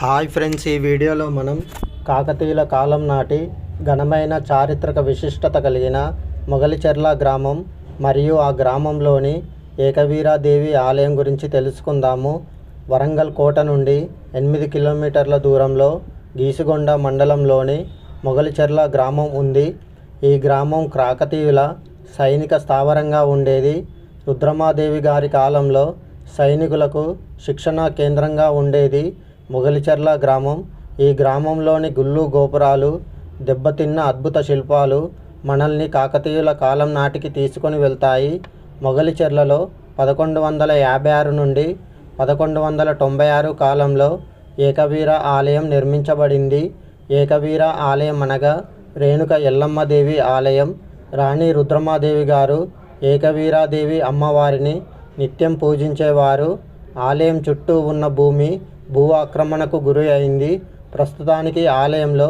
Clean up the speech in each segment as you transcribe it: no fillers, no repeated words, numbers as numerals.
Hi friends, ఈ వీడియోలో మనం కాకతీయుల కాలం నాటి ఘనమైన చారిత్రక విశిష్టత కలిగిన మొగలిచెర్ల గ్రామం మరియు ఆ గ్రామంలోని ఏకవీరాదేవి ఆలయం గురించి తెలుసుకుందాము. వరంగల్ కోట నుండి 8 కిలోమీటర్ల దూరంలో గీసుగొండ మండలంలోని మొగలిచెర్ల గ్రామం ఉంది. ఈ గ్రామం కాకతీయుల సైనిక స్థావరంగా ఉండేది. రుద్రమాదేవి గారి కాలంలో సైనికులకు శిక్షణా కేంద్రంగా ఉండేది మొగలిచెర్ల గ్రామం. ఈ గ్రామంలోని గుళ్ళు గోపురాలు, దెబ్బతిన్న అద్భుత శిల్పాలు మనల్ని కాకతీయుల కాలం నాటికి తీసుకొని వెళ్తాయి. మొగలిచెర్లలో 1156 నుండి 1196 కాలంలో ఏకవీర ఆలయం నిర్మించబడింది. ఏకవీర ఆలయం అనగా రేణుక ఎల్లమ్మదేవి ఆలయం. రాణి రుద్రమాదేవి గారు ఏకవీరాదేవి అమ్మవారిని నిత్యం పూజించేవారు. ఆలయం చుట్టూ ఉన్న భూమి భూ ఆక్రమణకు గురి అయింది. ప్రస్తుతానికి ఆలయంలో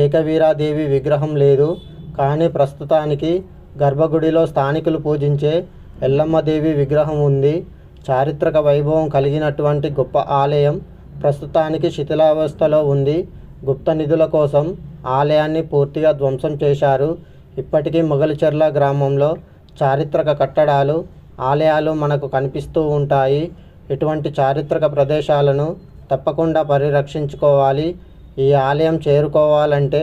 ఏకవీరాదేవి విగ్రహం లేదు. కానీ ప్రస్తుతానికి గర్భగుడిలో స్థానికులు పూజించే ఎల్లమ్మదేవి విగ్రహం ఉంది. చారిత్రక వైభవం కలిగినటువంటి గొప్ప ఆలయం ప్రస్తుతానికి శిథిలావస్థలో ఉంది. గుప్త నిధుల కోసం ఆలయాన్ని పూర్తిగా ధ్వంసం చేశారు. ఇప్పటికీ మొగలిచెర్ల గ్రామంలో చారిత్రక కట్టడాలు, ఆలయాలు మనకు కనిపిస్తూ ఉంటాయి. ఇటువంటి చారిత్రక ప్రదేశాలను తప్పకుండా పరిరక్షించుకోవాలి. ఈ ఆలయం చేరుకోవాలంటే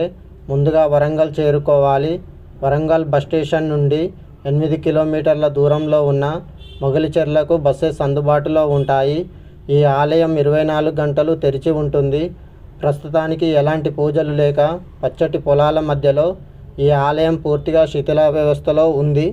ముందుగా వరంగల్ చేరుకోవాలి. వరంగల్ బస్ స్టేషన్ నుండి 8 కిలోమీటర్ల దూరంలో ఉన్న మొగలిచెర్లకు బస్సెస్ అందుబాటులో ఉంటాయి. ఈ ఆలయం 24 గంటలు తెరిచి ఉంటుంది. ప్రస్తుతానికి ఎలాంటి పూజలు లేక పచ్చటి పొలాల మధ్యలో ఈ ఆలయం పూర్తిగా శిథిలావస్థలో ఉంది.